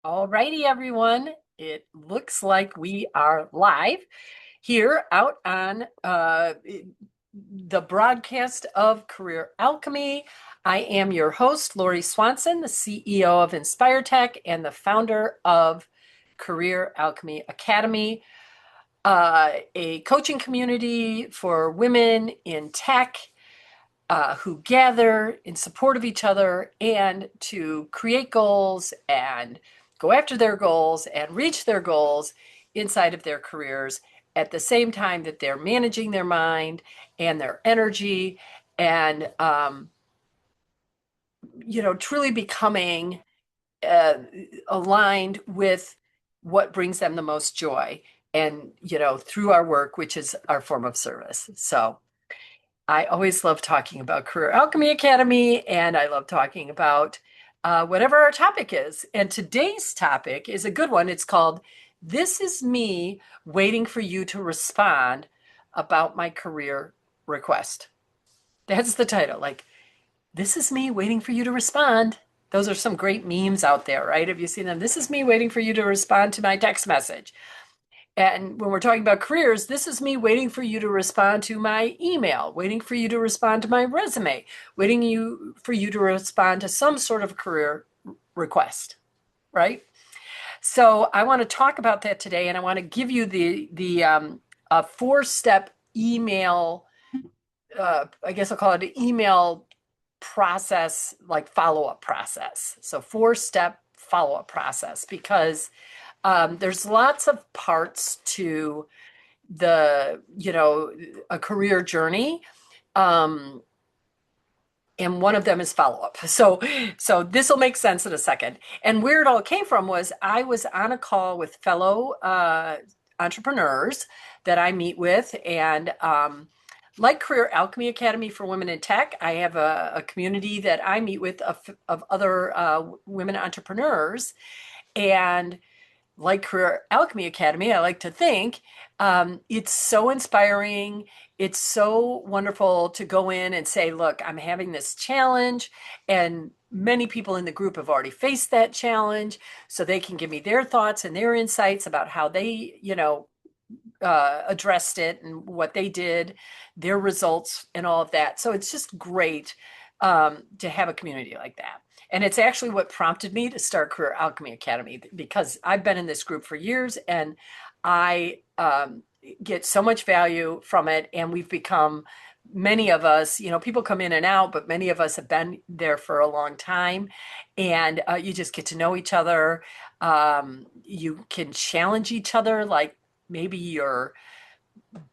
All righty, everyone. It looks like we are live here out on the broadcast of Career Alchemy. I am your host, Lori Swanson, the CEO of InspireTech and the founder of Career Alchemy Academy, a coaching community for women in tech who gather in support of each other and to create goals and go after their goals and reach their goals inside of their careers at the same time that they're managing their mind and their energy and truly becoming uh, aligned with what brings them the most joy and through our work, which is our form of service. So I always love talking about Career Alchemy Academy, and I love talking about whatever our topic is. And today's topic is a good one. It's called This Is Me Waiting for You to Respond About My Career Request. That's the title. Like, this is me waiting for you to respond. Those are some great memes out there, right? Have you seen them? This is me waiting for you to respond to my text message. And when we're talking about careers, this is me waiting for you to respond to my email, waiting for you to respond to my resume, for you to respond to some sort of career request, right? So I want to talk about that today, and I want to give you the a four-step email. I guess I'll call it an email process, like follow-up process. So four-step follow-up process, because there's lots of parts to a career journey. And one of them is follow-up. So this will make sense in a second. And where it all came from was I was on a call with fellow entrepreneurs that I meet with, and like Career Alchemy Academy for Women in Tech, I have a community that I meet with of other women entrepreneurs. And like Career Alchemy Academy, I like to think it's so inspiring. It's so wonderful to go in and say, look, I'm having this challenge, and many people in the group have already faced that challenge, so they can give me their thoughts and their insights about how they, addressed it and what they did, their results, and all of that. So it's just great to have a community like that. And it's actually what prompted me to start Career Alchemy Academy, because I've been in this group for years, and I get so much value from it. And we've become, many of us, people come in and out, but many of us have been there for a long time. And you just get to know each other. You can challenge each other, like maybe your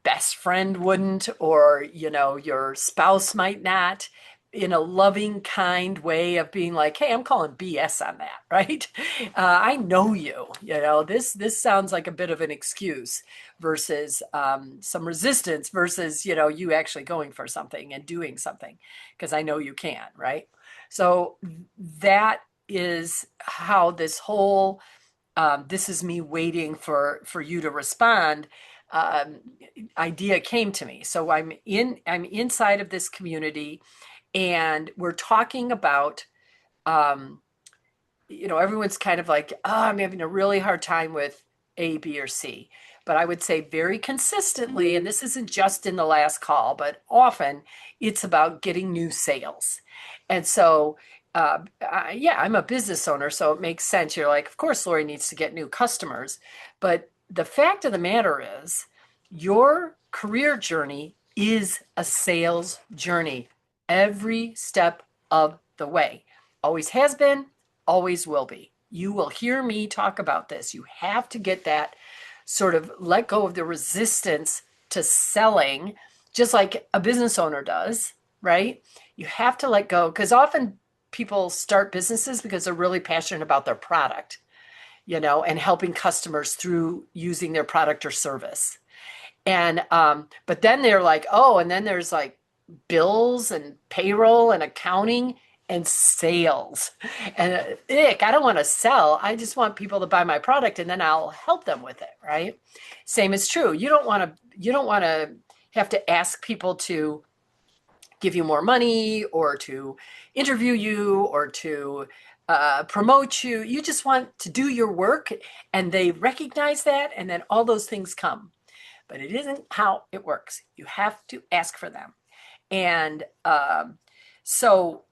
best friend wouldn't, or your spouse might not, in a loving, kind way of being like, hey, I'm calling BS on that, right? I know you, this sounds like a bit of an excuse versus some resistance versus, you actually going for something and doing something because I know you can, right? So that is how this whole this is me waiting for you to respond um, idea came to me. So I'm inside of this community, and we're talking about everyone's kind of like, oh, I'm having a really hard time with A, B, or C. But I would say very consistently, and this isn't just in the last call, but often it's about getting new sales. And so, yeah, I'm a business owner, so it makes sense. You're like, of course, Lori needs to get new customers. But the fact of the matter is, your career journey is a sales journey every step of the way. Always has been, always will be. You will hear me talk about this. You have to get that sort of let go of the resistance to selling, just like a business owner does, right? You have to let go, because often people start businesses because they're really passionate about their product, and helping customers through using their product or service. And but then they're like, oh, and then there's like bills and payroll and accounting and sales. And I don't want to sell. I just want people to buy my product, and then I'll help them with it, right? Same is true. You don't want to have to ask people to give you more money, or to interview you, or to promote you. You just want to do your work, and they recognize that, and then all those things come. But it isn't how it works. You have to ask for them. And so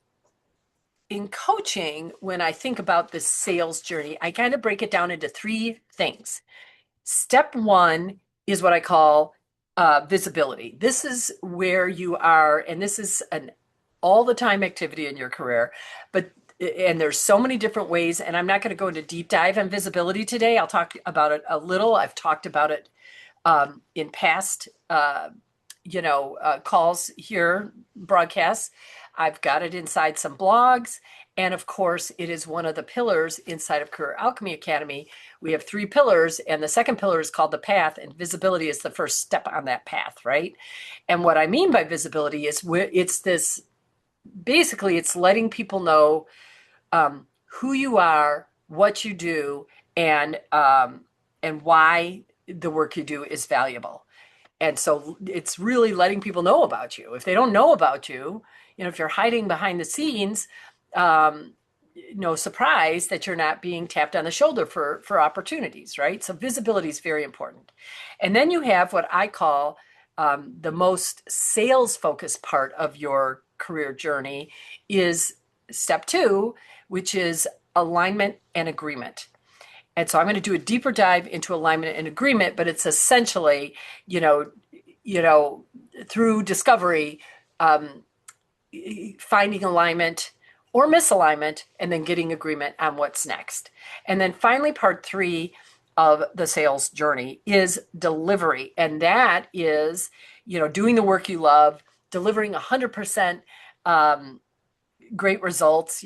in coaching, when I think about this sales journey, I kind of break it down into three things. Step one is what I call visibility. This is where you are, and this is an all the time activity in your career, but and there's so many different ways, and I'm not going to go into deep dive on visibility today. I'll talk about it a little. I've talked about it in past calls here, broadcasts. I've got it inside some blogs. And of course, it is one of the pillars inside of Career Alchemy Academy. We have three pillars, and the second pillar is called the path, and visibility is the first step on that path, right? And what I mean by visibility is it's this, basically, it's letting people know who you are, what you do, and why the work you do is valuable. And so it's really letting people know about you. If they don't know about you, if you're hiding behind the scenes, no surprise that you're not being tapped on the shoulder for opportunities, right? So visibility is very important. And then you have what I call the most sales focused part of your career journey is step two, which is alignment and agreement. And so I'm going to do a deeper dive into alignment and agreement, but it's essentially, through discovery, finding alignment or misalignment, and then getting agreement on what's next. And then finally, part three of the sales journey is delivery. And that is, doing the work you love, delivering 100% great results,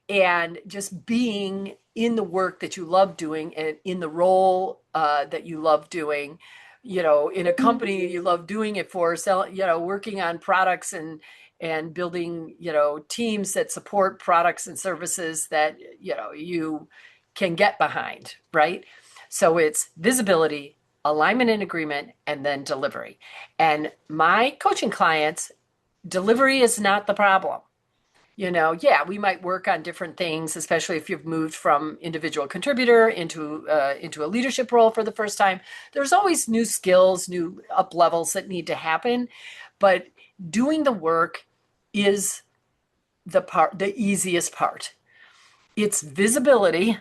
and just being in the work that you love doing and in the role that you love doing, in a company you love doing it for, working on products and building, teams that support products and services that, you can get behind, right? So it's visibility, alignment and agreement, and then delivery. And my coaching clients, delivery is not the problem. We might work on different things, especially if you've moved from individual contributor into a leadership role for the first time. There's always new skills, new up levels that need to happen, but doing the work is the easiest part. It's visibility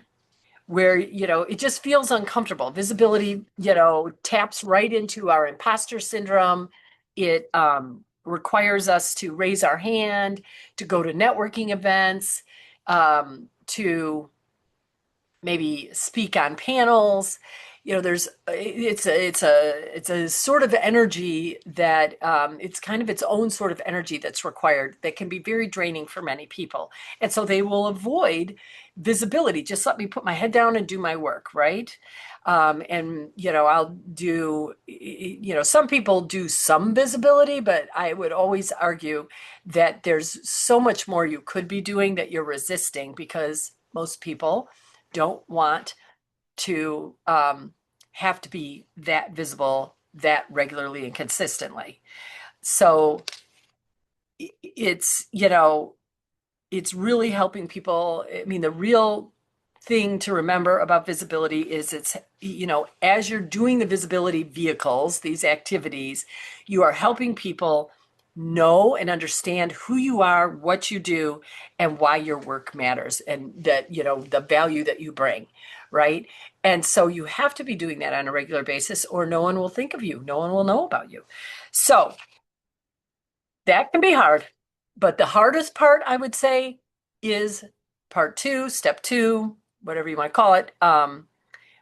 where, it just feels uncomfortable. Visibility, taps right into our imposter syndrome. It requires us to raise our hand, to go to networking events, to maybe speak on panels. It's a sort of energy that it's kind of its own sort of energy that's required that can be very draining for many people. And so they will avoid visibility. Just let me put my head down and do my work, right? I'll do, some people do some visibility, but I would always argue that there's so much more you could be doing that you're resisting because most people don't want to have to be that visible that regularly and consistently. So it's, it's really helping people. I mean, the real thing to remember about visibility is it's, as you're doing the visibility vehicles, these activities, you are helping people know and understand who you are, what you do, and why your work matters, and that, the value that you bring, right? And so you have to be doing that on a regular basis, or no one will think of you. No one will know about you. So that can be hard. But the hardest part, I would say, is part two, step two, whatever you want to call it,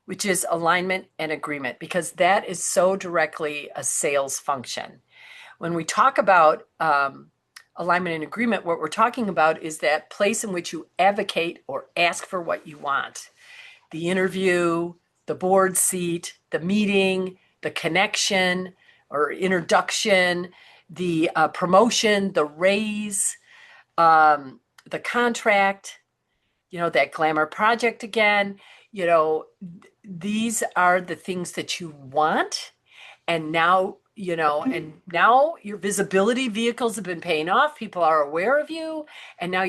which is alignment and agreement, because that is so directly a sales function. When we talk about alignment and agreement, what we're talking about is that place in which you advocate or ask for what you want. The interview, the board seat, the meeting, the connection or introduction, the promotion, the raise, the contract, that glamour project again. These are the things that you want. And now and now your visibility vehicles have been paying off. People are aware of you. And now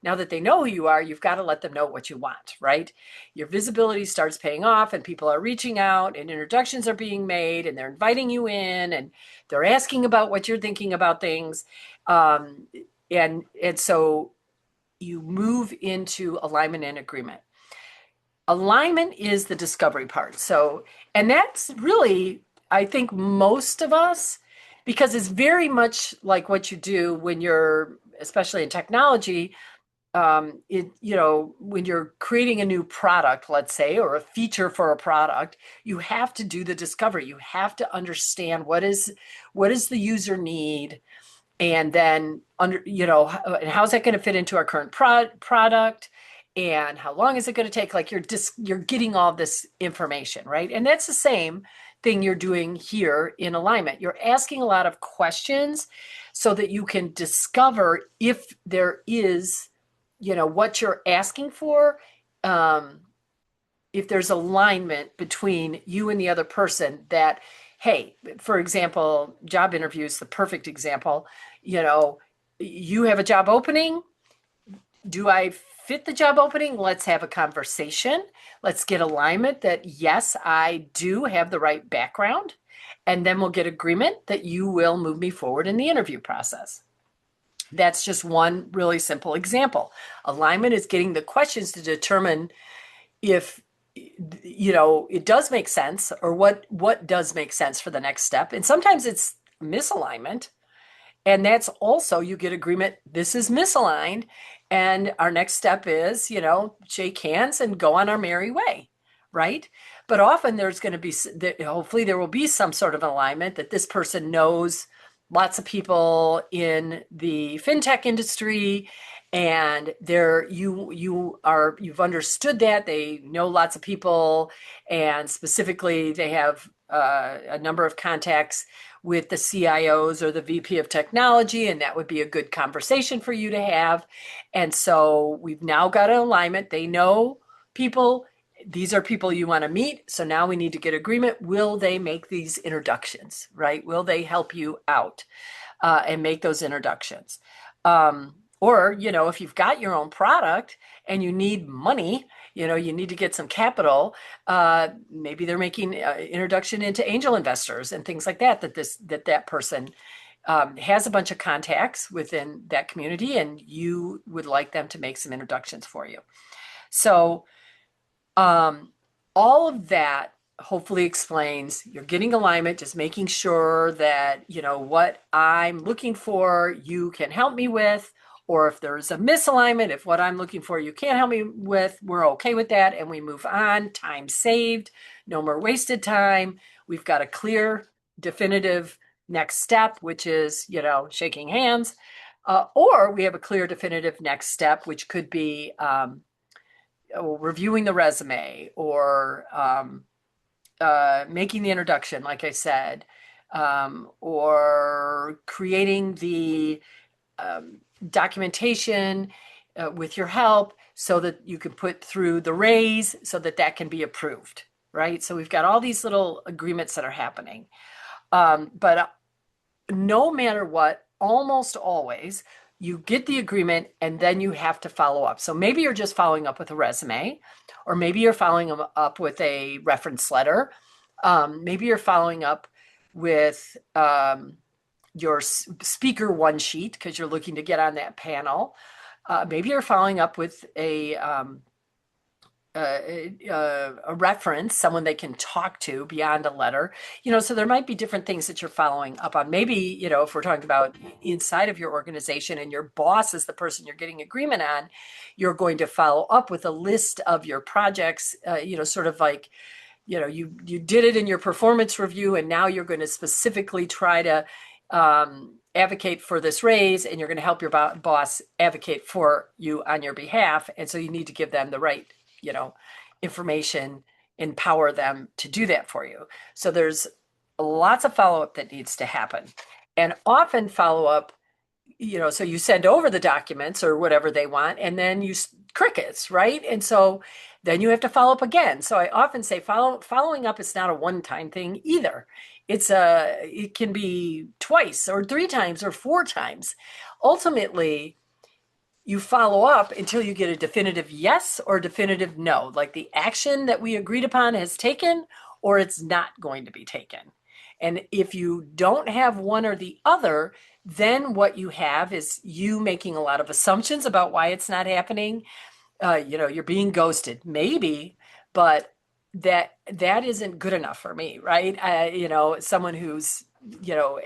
now that they know who you are, you've got to let them know what you want, right? Your visibility starts paying off and people are reaching out and introductions are being made and they're inviting you in and they're asking about what you're thinking about things. Um, and so you move into alignment and agreement. Alignment is the discovery part. So, and that's really, I think most of us, because it's very much like what you do when you're, especially in technology, when you're creating a new product, let's say, or a feature for a product, you have to do the discovery. You have to understand what is the user need, and then and how's that going to fit into our current product, and how long is it going to take? Like you're getting all this information, right? And that's the same thing you're doing here in alignment. You're asking a lot of questions so that you can discover if there is, what you're asking for, um, if there's alignment between you and the other person. That, hey, for example, job interviews, the perfect example. You have a job opening. Do I fit the job opening? Let's have a conversation. Let's get alignment that yes, I do have the right background. And then we'll get agreement that you will move me forward in the interview process. That's just one really simple example. Alignment is getting the questions to determine if it does make sense, or what does make sense for the next step. And sometimes it's misalignment. And that's also, you get agreement, this is misaligned. And our next step is, shake hands and go on our merry way, right? But often there's going to be, hopefully there will be some sort of alignment that this person knows lots of people in the fintech industry, and you've understood that they know lots of people, and specifically they have a number of contacts with the CIOs or the VP of technology, and that would be a good conversation for you to have. And so we've now got an alignment. They know people. These are people you want to meet. So now we need to get agreement. Will they make these introductions, right? Will they help you out and make those introductions? Or, if you've got your own product and you need money, you need to get some capital. Maybe they're making introduction into angel investors and things like that, that person has a bunch of contacts within that community, and you would like them to make some introductions for you. So all of that hopefully explains you're getting alignment, just making sure that, what I'm looking for, you can help me with. Or if there's a misalignment, if what I'm looking for you can't help me with, we're okay with that and we move on. Time saved, no more wasted time. We've got a clear, definitive next step, which is, shaking hands. Or we have a clear, definitive next step, which could be reviewing the resume, or making the introduction, like I said, or creating the documentation with your help so that you can put through the raise so that can be approved, right? So we've got all these little agreements that are happening. But no matter what, almost always, you get the agreement and then you have to follow up. So maybe you're just following up with a resume, or maybe you're following up with a reference letter. Maybe you're following up with your speaker one sheet because you're looking to get on that panel. Maybe you're following up with a reference, someone they can talk to beyond a letter. So there might be different things that you're following up on. Maybe, if we're talking about inside of your organization and your boss is the person you're getting agreement on, you're going to follow up with a list of your projects, sort of like, you did it in your performance review, and now you're going to specifically try to advocate for this raise, and you're going to help your boss advocate for you on your behalf. And so you need to give them the right, information, empower them to do that for you. So there's lots of follow-up that needs to happen. And often follow-up, so you send over the documents or whatever they want, and then you crickets, right? And so then you have to follow up again. So I often say following up is not a one-time thing either. It can be twice or three times or four times. Ultimately, you follow up until you get a definitive yes or definitive no, like the action that we agreed upon has taken or it's not going to be taken. And if you don't have one or the other, then what you have is you making a lot of assumptions about why it's not happening. You're being ghosted, maybe, but that isn't good enough for me, right? Someone who's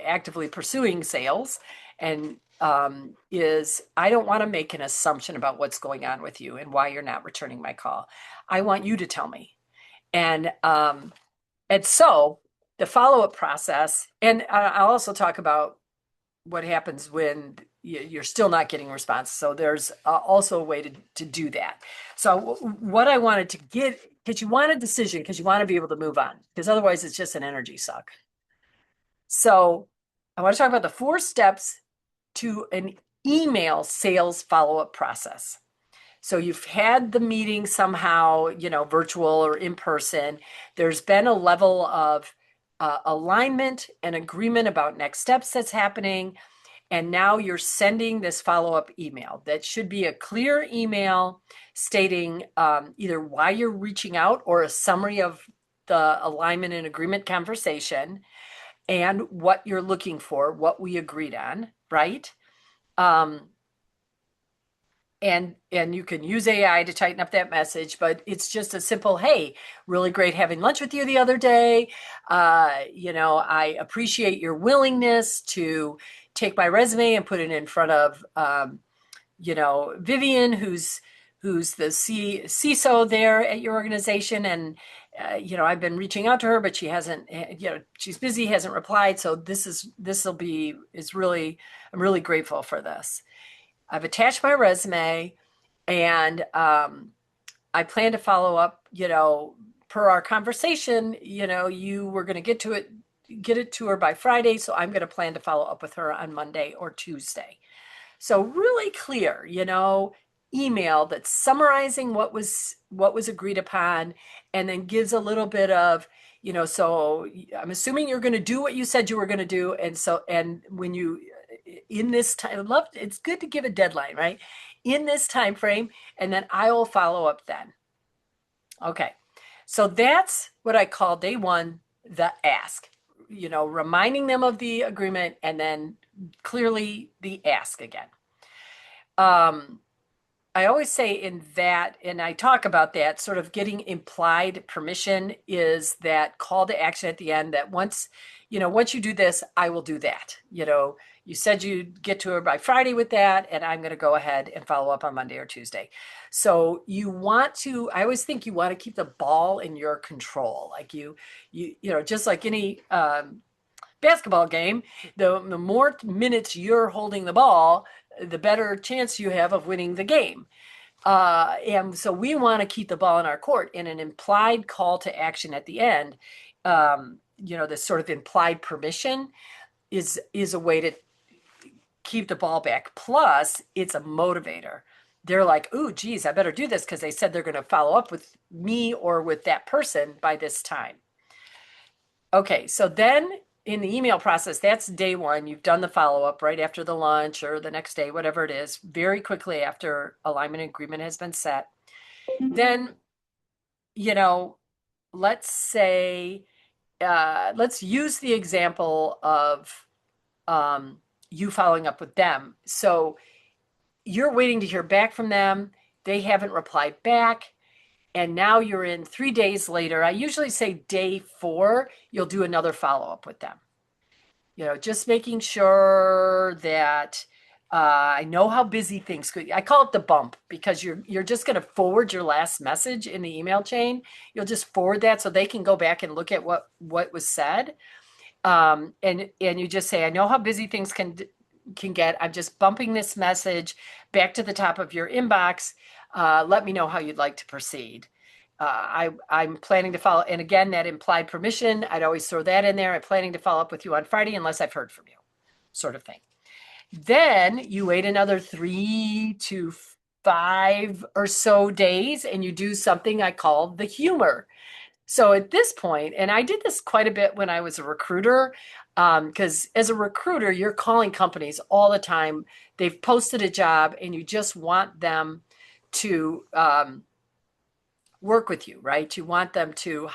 actively pursuing sales and I don't want to make an assumption about what's going on with you and why you're not returning my call. I want you to tell me. And so the follow-up process, and I'll also talk about what happens when you're still not getting response. So there's also a way to do that. So what I wanted to get, because you want a decision, because you want to be able to move on, because otherwise it's just an energy suck. So I want to talk about the 4 steps to an email sales follow-up process. So you've had the meeting somehow, virtual or in person. There's been a level of alignment and agreement about next steps that's happening. And now you're sending this follow-up email that should be a clear email stating either why you're reaching out or a summary of the alignment and agreement conversation and what you're looking for, what we agreed on, right? And you can use AI to tighten up that message, but it's just a simple, hey, really great having lunch with you the other day. I appreciate your willingness to take my resume and put it in front of, Vivian, who's the CISO there at your organization. And, I've been reaching out to her, but she hasn't, she's busy, hasn't replied. So I'm really grateful for this. I've attached my resume and I plan to follow up, per our conversation, you were going to get it to her by Friday. So I'm going to plan to follow up with her on Monday or Tuesday. So really clear, email that's summarizing what was agreed upon and then gives a little bit of, so I'm assuming you're going to do what you said you were going to do. And when you, in this time, it's good to give a deadline, right? In this time frame, and then I will follow up then. Okay. So that's what I call day 1, the ask, reminding them of the agreement and then clearly the ask again. I always say in that, and I talk about that, sort of getting implied permission is that call to action at the end that once you do this, I will do that. You said you'd get to her by Friday with that, and I'm going to go ahead and follow up on Monday or Tuesday. So I always think you want to keep the ball in your control. Like just like any basketball game, the more minutes you're holding the ball, the better chance you have of winning the game. And so we want to keep the ball in our court, and an implied call to action at the end, this sort of implied permission is a way to keep the ball back. Plus, it's a motivator. They're like, ooh, geez, I better do this because they said they're going to follow up with me or with that person by this time. Okay, so then in the email process, that's day 1. You've done the follow-up right after the lunch or the next day, whatever it is, very quickly after alignment and agreement has been set. Then, let's say, let's use the example of you following up with them. So you're waiting to hear back from them. They haven't replied back. And now you're in 3 days later. I usually say day 4, you'll do another follow-up with them. Just making sure that I know how busy things could. I call it the bump because you're just going to forward your last message in the email chain. You'll just forward that so they can go back and look at what was said. And you just say, I know how busy things can get. I'm just bumping this message back to the top of your inbox. Let me know how you'd like to proceed. I'm planning to follow, and again, that implied permission, I'd always throw that in there. I'm planning to follow up with you on Friday unless I've heard from you, sort of thing. Then you wait another 3 to 5 or so days and you do something I call the humor. So at this point, and I did this quite a bit when I was a recruiter, because as a recruiter, you're calling companies all the time. They've posted a job and you just want them to work with you, right? You want them to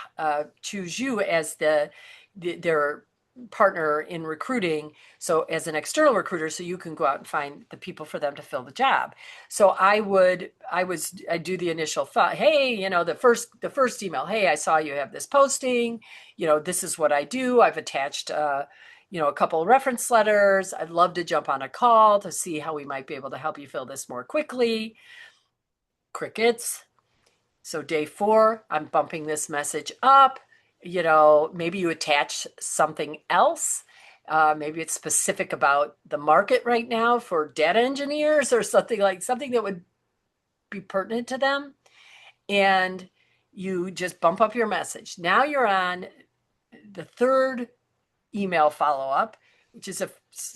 choose you as their partner in recruiting. So as an external recruiter, so you can go out and find the people for them to fill the job. So I do the initial thought, hey, the first email, hey, I saw you have this posting, this is what I do. I've attached a couple of reference letters. I'd love to jump on a call to see how we might be able to help you fill this more quickly. Crickets. So day 4, I'm bumping this message up. Maybe you attach something else. Maybe it's specific about the market right now for data engineers or something that would be pertinent to them. And you just bump up your message. Now you're on the 3rd email follow-up, which is a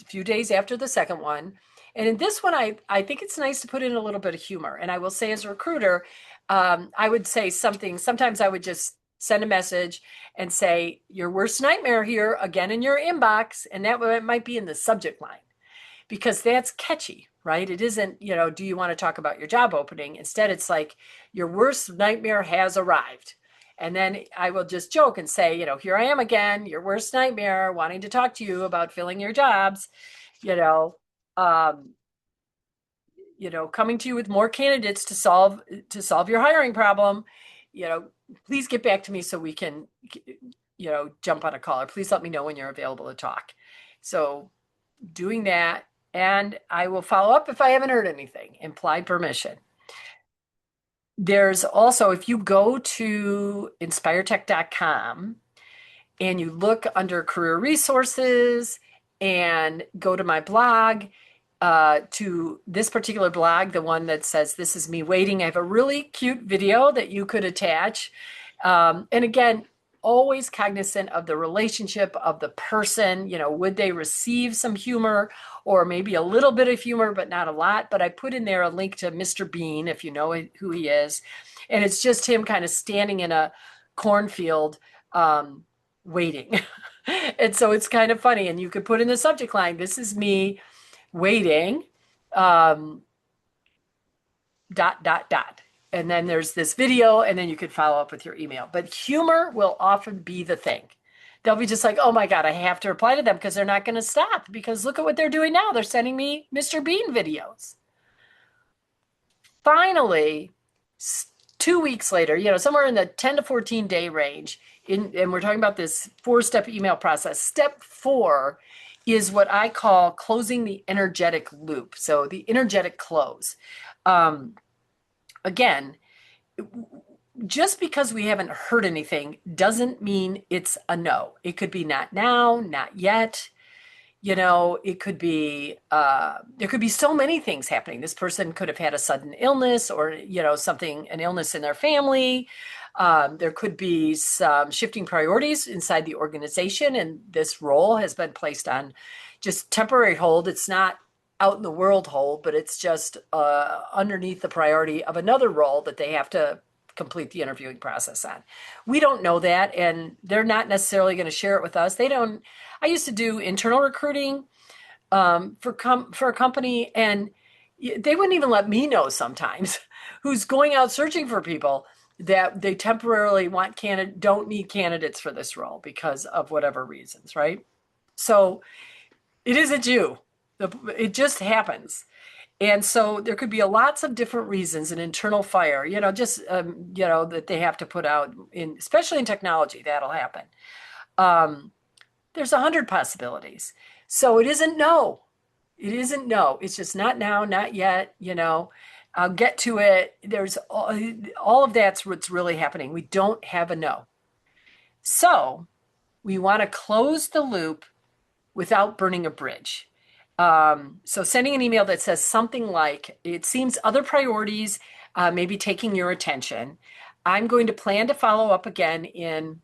few days after the second one. And in this one, I think it's nice to put in a little bit of humor. And I will say as a recruiter, I would say something. Sometimes I would just send a message and say, your worst nightmare here again in your inbox. And that might be in the subject line because that's catchy, right? It isn't, do you want to talk about your job opening? Instead, it's like your worst nightmare has arrived. And then I will just joke and say, here I am again, your worst nightmare, wanting to talk to you about filling your jobs, um, coming to you with more candidates to solve your hiring problem. Please get back to me so we can, jump on a call, or please let me know when you're available to talk. So doing that, and I will follow up if I haven't heard anything. Implied permission. There's also, if you go to inspiretech.com and you look under career resources and go to my blog, to this particular blog, the one that says, this is me waiting. I have a really cute video that you could attach. And again, always cognizant of the relationship of the person, would they receive some humor or maybe a little bit of humor, but not a lot. But I put in there a link to Mr. Bean, if you know who he is. And it's just him kind of standing in a cornfield, waiting. And so it's kind of funny. And you could put in the subject line, this is me waiting, dot, dot, dot. And then there's this video, and then you could follow up with your email. But humor will often be the thing. They'll be just like, oh my God, I have to reply to them because they're not going to stop. Because look at what they're doing now. They're sending me Mr. Bean videos. Finally, 2 weeks later, somewhere in the 10 to 14 day range, and we're talking about this 4-step email process. Step 4 is what I call closing the energetic loop. So the energetic close. Again, just because we haven't heard anything doesn't mean it's a no. It could be not now, not yet. It could be, there could be so many things happening. This person could have had a sudden illness or, an illness in their family. There could be some shifting priorities inside the organization, and this role has been placed on just temporary hold. It's not out in the world hold, but it's just underneath the priority of another role that they have to complete the interviewing process on. We don't know that, and they're not necessarily going to share it with us. I used to do internal recruiting for a company, and they wouldn't even let me know sometimes who's going out searching for people that they temporarily don't need candidates for this role because of whatever reasons, right? So it isn't you. It just happens. And so there could be lots of different reasons, an internal fire, that they have to put out in, especially in technology, that'll happen. There's 100 possibilities. So it isn't no. It isn't no. It's just not now, not yet, I'll get to it. There's all of that's what's really happening. We don't have a no. So we want to close the loop without burning a bridge. So sending an email that says something like, it seems other priorities may be taking your attention. I'm going to plan to follow up again in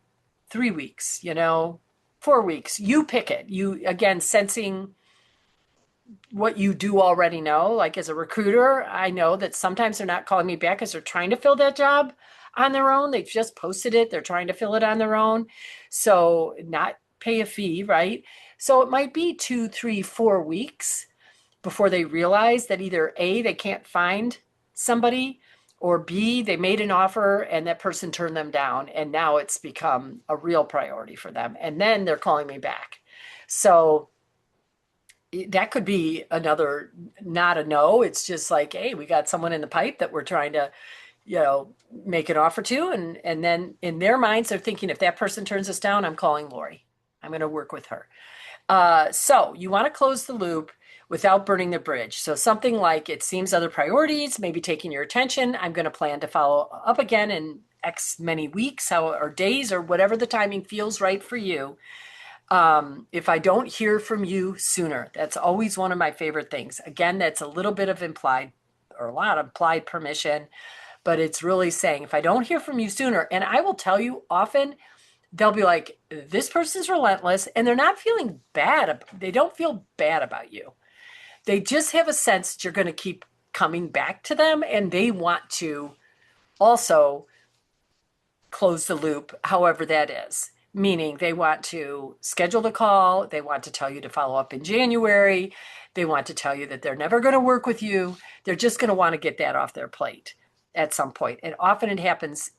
3 weeks, 4 weeks. You pick it. You, again, sensing what you do already know. Like as a recruiter, I know that sometimes they're not calling me back because they're trying to fill that job on their own. They've just posted it, they're trying to fill it on their own. So, not pay a fee, right? So, it might be 2, 3, 4 weeks before they realize that either A, they can't find somebody, or B, they made an offer and that person turned them down. And now it's become a real priority for them. And then they're calling me back. So, that could be another, not a no. It's just like, hey, we got someone in the pipe that we're trying to, make an offer to. And then in their minds, they're thinking, if that person turns us down, I'm calling Lori. I'm going to work with her. So you want to close the loop without burning the bridge. So something like, it seems other priorities, maybe taking your attention. I'm going to plan to follow up again in X many weeks, or days, or whatever the timing feels right for you. If I don't hear from you sooner, that's always one of my favorite things. Again, that's a little bit of implied, or a lot of implied permission, but it's really saying, if I don't hear from you sooner, and I will tell you often, they'll be like, this person's relentless, and they're not feeling bad. They don't feel bad about you. They just have a sense that you're going to keep coming back to them, and they want to also close the loop, however that is. Meaning they want to schedule the call, they want to tell you to follow up in January, they want to tell you that they're never going to work with you. They're just going to want to get that off their plate at some point. And often it happens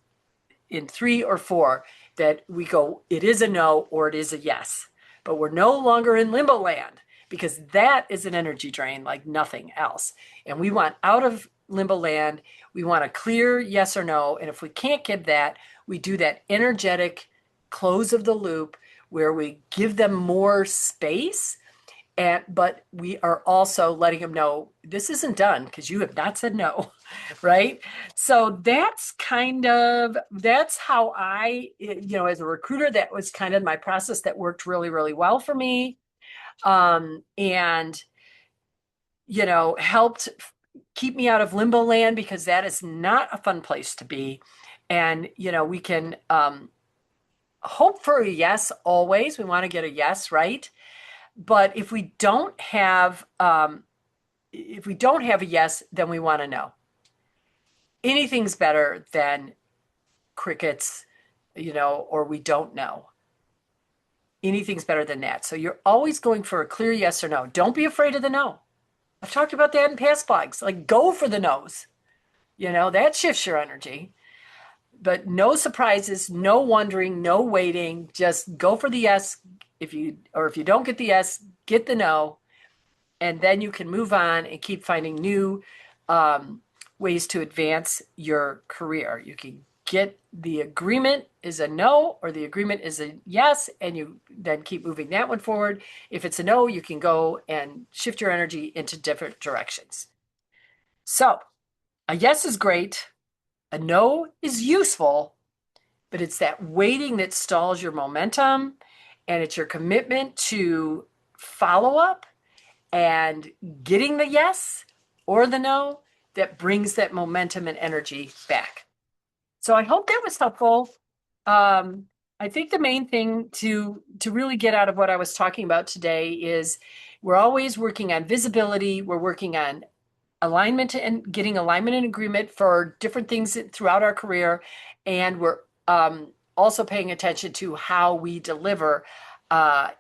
in 3 or 4 that we go, it is a no or it is a yes. But we're no longer in limbo land, because that is an energy drain like nothing else. And we want out of limbo land. We want a clear yes or no. And if we can't give that, we do that energetic close of the loop where we give them more space, but we are also letting them know this isn't done because you have not said no, right? So that's how I, as a recruiter, that was kind of my process that worked really, really well for me. And helped keep me out of limbo land, because that is not a fun place to be. And we can hope for a yes always. We want to get a yes, right? But if we don't have a yes, then we want to know. Anything's better than crickets, or we don't know. Anything's better than that. So you're always going for a clear yes or no. Don't be afraid of the no. I've talked about that in past blogs. Like, go for the no's. That shifts your energy. But no surprises, no wondering, no waiting. Just go for the yes. If you don't get the yes, get the no, and then you can move on and keep finding new ways to advance your career. You can get the agreement is a no, or the agreement is a yes, and you then keep moving that one forward. If it's a no, you can go and shift your energy into different directions. So a yes is great. A no is useful, but it's that waiting that stalls your momentum, and it's your commitment to follow up and getting the yes or the no that brings that momentum and energy back. So I hope that was helpful. I think the main thing to really get out of what I was talking about today is we're always working on visibility. We're working on alignment and getting alignment and agreement for different things throughout our career. And we're also paying attention to how we deliver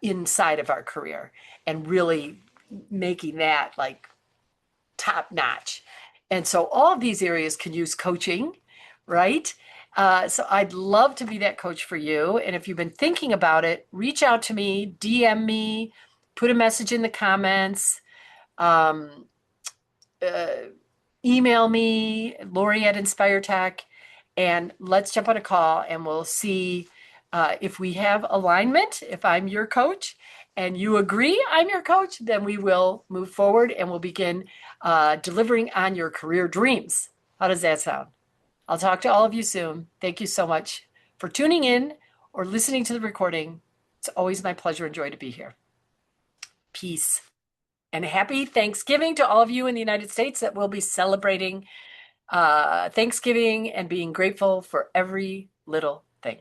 inside of our career, and really making that like top notch. And so all of these areas can use coaching, right? So I'd love to be that coach for you. And if you've been thinking about it, reach out to me, DM me, put a message in the comments, email me, Lori at Inspire Tech, and let's jump on a call and we'll see if we have alignment. If I'm your coach and you agree I'm your coach, then we will move forward and we'll begin delivering on your career dreams. How does that sound? I'll talk to all of you soon. Thank you so much for tuning in or listening to the recording. It's always my pleasure and joy to be here. Peace. And happy Thanksgiving to all of you in the United States that will be celebrating Thanksgiving and being grateful for every little thing.